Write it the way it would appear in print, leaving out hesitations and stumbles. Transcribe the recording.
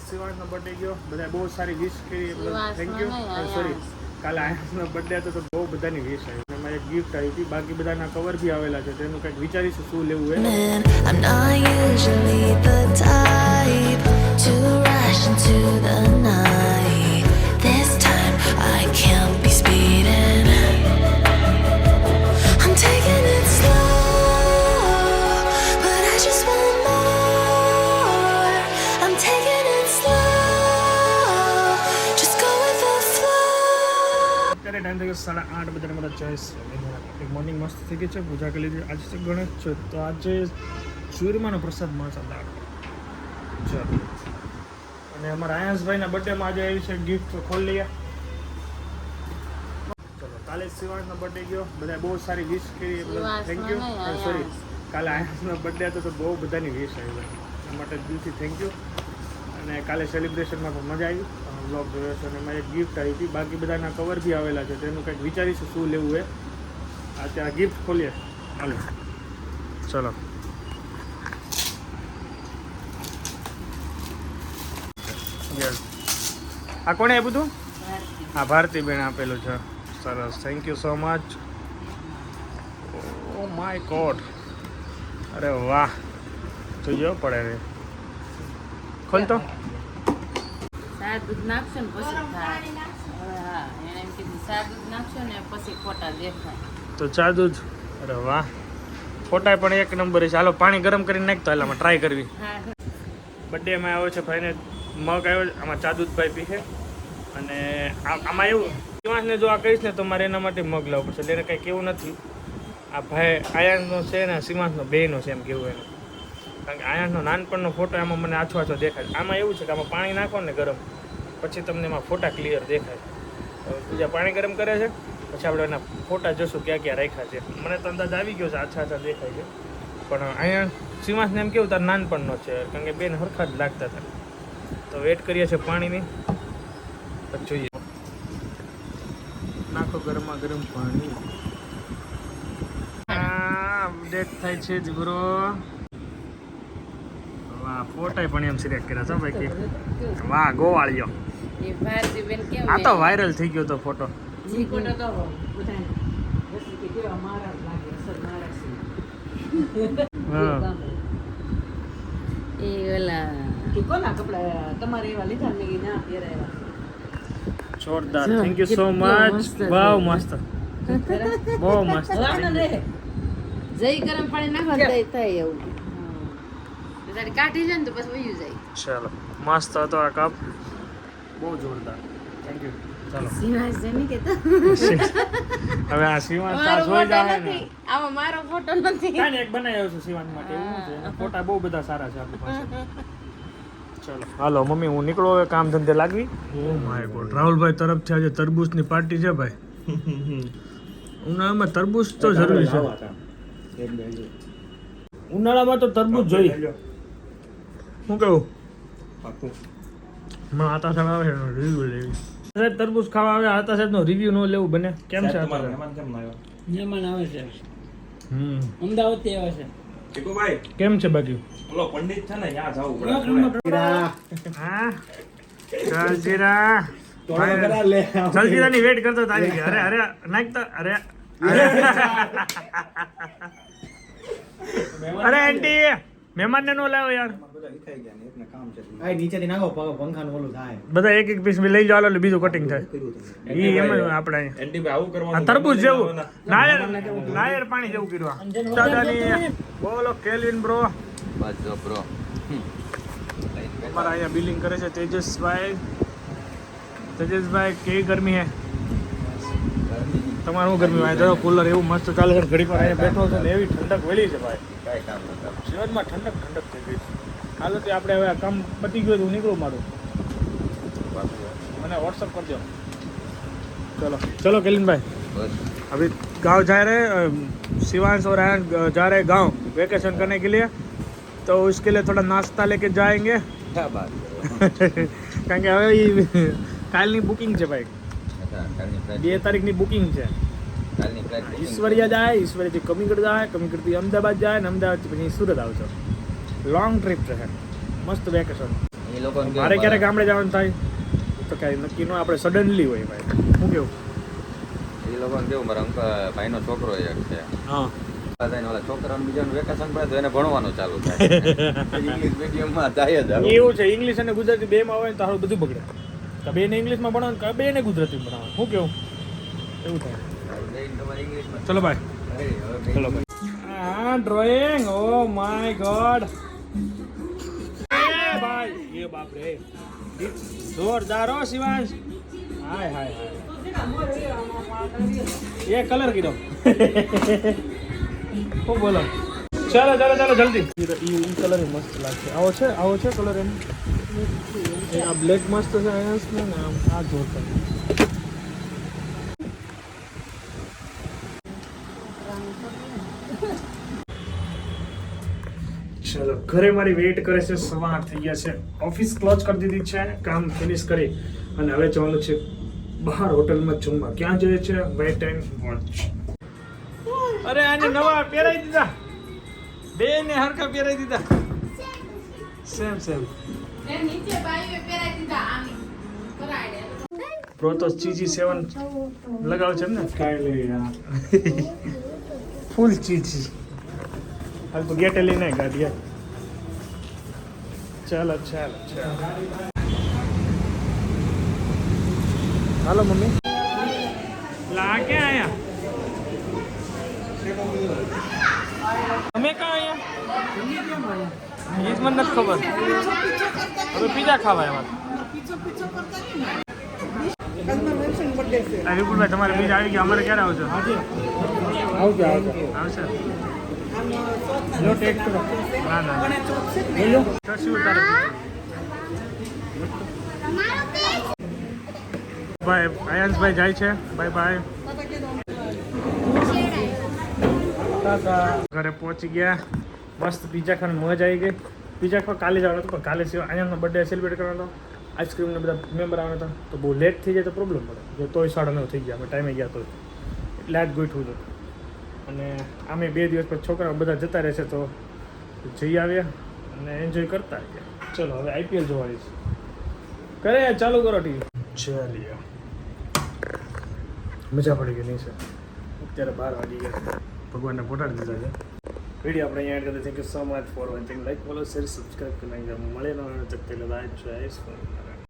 શિવાંશનો birthday ગયો, બધા બહુ સારી વિશ કરી, થેન્ક યુ. સોરી, કાલે આયાસનો બર્થડે હતો તો બહુ બધાની વિશ આવી. એમાં એક ગિફ્ટ આવી હતી, બાકી બધાના કવર બી આવેલા છે, તેનું કંઈક વિચારીશું શું લેવું એ. I'm not usually the type to rush into the night. This time I can't be speeding. I'm taking it slow, but I just want more. I'm taking it slow, just go with the flow. અત્યારે time થઈ ગયો 8:30. બધાને મારા choice morning મસ્ત થઈ ગઈ છે, પૂજા કરી લીધી. આજે છે ગણેશ છે, તો આજે ચૂરમાનો પ્રસાદ મળશે દાળ. ચલો, અને અમારા આયાસભાઈના બર્થડેમાં આજે આવી છે ગિફ્ટ, ખોલી લઈએ. ચલો, કાલે શિવાંશનો બર્થડે ગયો, બધા બહુ સારી વિશ કરી, થેન્ક યુ. સોરી, કાલે આયાસનો બર્થડે હતો તો બહુ બધાની વિશ આવી, એ માટે દિલથી થેન્ક યુ. અને કાલે સેલિબ્રેશનમાં પણ મજા આવી, બ્લોગ જોયો છે, અને એમાં એક ગિફ્ટ આવી હતી, બાકી બધાના કવર બી આવેલા છે, તેનું કંઈક વિચારીશું શું લેવું એ. અત્યારે ગિફ્ટ ખોલીએ, હાલો. ચલો, આ કોણે આપ્યું હતું? હા, ભારતીબેન આપેલું છે. સરસ, thank you so much. Oh my God, અરે વાહ, જોઈએ પડે રે. ખોલ તો. દૂધ નાખશો ને પછી થાય. હા, એને એમ કીધું દૂધ નાખશો ને પછી ફોટા દેખાય. તો ચા દૂધ, અરે વાહ, ફોટા પણ એક નંબર છે. ચાલો, પાણી ગરમ કરીને નાખતો, એટલે ટ્રાય કરવી. બર્થડેમાં આવ્યો છે ભાઈને મગ આવ્યો છે, આમાં ચા દૂધ ભાઈ પીશે. અને આમાં એવું શિવાંશને જો આ કહીશ ને તો મારે એના માટે મગ લાવવું પડશે, એટલે એને કંઈ કેવું નથી. આ ભાઈ આયાસનો છે ને શિવાંશનો બેનો છે એમ કેવું એને, કારણ કે આયાસનો નાનપણનો ફોટો એમાં મને આછો આછો દેખાય. આમાં એવું છે કે આમાં પાણી નાખો ને ગરમ, પછી તમને એમાં ફોટા ક્લિયર દેખાય. બીજા પાણી ગરમ કરે છે, પછી આપણે એના ફોટા જોશું ક્યાં ક્યાં રાખ્યા છે. મને તો અંદાજ આવી ગયો છે, આછા આછા દેખાય છે. પણ અહીંયા શિવાંશને એમ કેવું તાર નાનપણનો છે, કારણ કે બેન હરખા જ લાગતા હતા. તો વેટ કરીએ છીએ પાણીની, પછી જોઈએ. નાખો ગરમા ગરમ પાણી. અપડેટ થાય છે જ બ્રો. વાહ, ફોટા પણ એમ સિલેક્ટ કર્યા છે ભાઈ. વાહ, ગોવાળિયો. એ ભારતીબેન કેમ આ તો વાયરલ થઈ ગયો તો ફોટો. જી ફોટો તો બધાને જસી કે કેવા મારા લાગે, અસર મારા હા, છે. એ ઓલા કે કોના કપડા તમારે એવા લીધા ને કે ના પહેરાયા. જોરદાર, થેન્ક યુ સો મચ. વાવ, મસ્ત, બહુ મસ્ત. જઈ ગરમ પાણી નાખવા દે થાય એવું. તારી કાઢી જાય ને તો પછી વયું જાય. ચાલો, મસ્ત હતો આ કપ, બહુ જોરદાર. Thank you. ચાલો, શિવાંશ જમી કે તો હવે આ શિવાંશ આ જોઈ જાય ને. આમાં મારો ફોટો નથી. કાંઈ ને એક બનાવ્યો છે શિવાંશ માટે, એવું છે. એના ફોટા બહુ બધા સારા છે આપણી પાસે. ચાલો, હાલો મમ્મી, હું નીકળો હવે, કામ ધંધે લાગવી. ઓ માય ગોડ, રાહુલભાઈ તરફથી આજે તરબૂચની પાર્ટી છે ભાઈ. ઉનાળામાં તરબૂચ તો જરૂરી છે. ઉનાળામાં તો તરબૂચ જોઈએ. શું કહું, માં આતા સાહેબ આવે છે રિવ્યુ લેવી. સાહેબ તરબૂચ ખાવા આવે, આતા સાહેબનો રિવ્યુ ન લેવું બને? કેમ છે મહેમાન આવે છે, અમદાવાદ થી આવે છે. કેમ છે બાકી? ઓલો પંડિત છે ને ત્યાં જાવું પડે. હા, જલજીરા જલજીરાની વેટ કરતો તારી કે અરે અરે નાખતા અરે અરે આંટી મહેમાનને નો લાવો યાર. નીચેથી નાખો પંખાનું ઓલું થાય. બધા એક એક પીસ લઈ જાવ એટલે બીજું કટિંગ થાય. ઈ એમ આપણે એન્ટી ભાઈ આવું કરવાનું. તરબૂચ જેવું નાયર પાણી જેવું કર્યું. દાદાની બોલો કેલ્વિન બ્રો. બસ જો બ્રો. અમારા અહીંયા બિલિંગ કરે છે તેજસભાઈ. તેજસભાઈ, કેવી ગરમી હે તમારે? શું ગરમી ભાઈ? જો કુલર એવું મસ્ત ચાલે છે, ઘડી પર અહીંયા બેઠો છે ને એવી ઠંડક વળી છે ભાઈ. કાંઈ કામ નતા. જીવનમાં ઠંડક થઈ ગઈ છે. હાલો તે આપણે હવે કામ પતી ગયું તો હું નીકળું મારું. મને व्हाट्सएप कर दो. चलो चलो किलिन भाई, अभी गांव जा रहे हैं. शिवांश और आयन जा रहे हैं गांव वेकेशन करने के लिए, तो उसके लिए थोड़ा नाश्ता लेके जाएंगे. क्या बात કારણ કે હવે કાલની બુકિંગ છે ભાઈ, 2 તારીખની બુકિંગ છે. ઈશ્વરિયા જાય, ઈશ્વરીયાથી કમીગઢ જાય, કમીગઢથી અમદાવાદ જાય, ને અમદાવાદથી પછી સુરત આવશે. લોંગ ટ્રીપ છે, મસ્ત વેકેશન. એ લોકોને મારે કેવું ક્યારે ગામડે જવાનું થાય તો કાંઈ નક્કી ન આપણે સડનલી હોય ભાઈ શું કેવું એ લોકોને કેવું મારા અંકલ ભાઈનો છોકરો એક છે હા ઓલા છોકરાનું બીજાનું વેકેશન પડે તો એને ભણવાનું ચાલુ થાય ઇંગ્લિશ મીડિયમમાં જાય જ એવું છે ઇંગ્લિશ અને ગુજરાતી બેમાં હોય ને તો સારું બધું બગડે કે બેને ઇંગ્લિશમાં ભણવાનું કે બેને ગુજરાતી ભણવાનું શું કેવું એવું થાય તમારે ઇંગ્લિશમાં ચલો ભાઈ ચલો ભાઈ હા ડ્રોઈંગ ઓ માય ગોડ એ ભાઈ એ બાપ રે જોરદાર હો શિવાંશ હાય હાય હાય એ કલર કીધો શું બોલો ચાલો ચાલો ચાલો જલ્દી ઈ કલર મસ્ત લાગશે આવો છે કલર એમ આ બ્લેક મસ્ત છે ને આમ આ જોરદાર ચલો ઘરે મારી વેઇટ કરે છે 8:30 થઈ ગયા છે ઓફિસ ક્લોઝ કરી દીધી છે કામ ફિનિશ કરી અને હવે જવાનું છે બહાર હોટલમાં જમવા ક્યાં જઈએ છે વેટ એન્ડ વોચ અરે આને નવા પહેરાઈ દીધા બે ને હરખા પહેરાઈ દીધા સેમ નીચે બાઈએ પહેરાઈ દીધા આમી કરાડે પ્રોતોસ ચીજી 7 લગાવ છે ને કાઈ યાર ફૂલ ચીજી હાલ તો ગેટે લઈને ગાડી ચાલો હાલો મમ્મી લા ક્યાં આયા તમે ક્યાં આયા એ જ મને નથી ખબર હવે પીઝા ખાવા આવ્યા વિપુલભાઈ તમારે પીઝા આવી ગયા અમારે ક્યારે આવશે આવશે લો ટેક કરો ના બોલો શું તારે બાય આયંશભાઈ જાય છે બાય બાય ઘરે પહોંચી ગયા મસ્ત પિઝા ખાવાની મજા આવી ગઈ પિઝા ખાવા કાલે જવાનું હતું પણ કાલે સિવાય આયંશનો બર્થડે સેલિબ્રેટ કરવાનો હતો આઈસ્ક્રીમને બધા મેમ્બર આવવાના હતા તો બહુ લેટ થઈ જાય તો પ્રોબ્લેમ પડે જો તોય 9:30 થઈ ગયા અમે ટાઈમે ગયા તો એટલે આજ ગોઠવું હતું અને આમે 2 દિવસ પછી છોકરાઓ બધા જતા રહેશે તો જઈ આવ્યા અને એન્જોય કરતા ગયા ચલો હવે આઈપીએલ જોવાની છે કરે ચાલુ કરો ટીવી ચાલીએ મજા પડી ગઈ નહીં છે અત્યારે 12 વાગી ગયા ભગવાનને પોટાડી દીધા છે વિડીયો આપણે અહીંયા એડ કરી thank you so much for watching like follow share subscribe કરી નાખજો મળે ન હોય તો પહેલાં લાઈક છે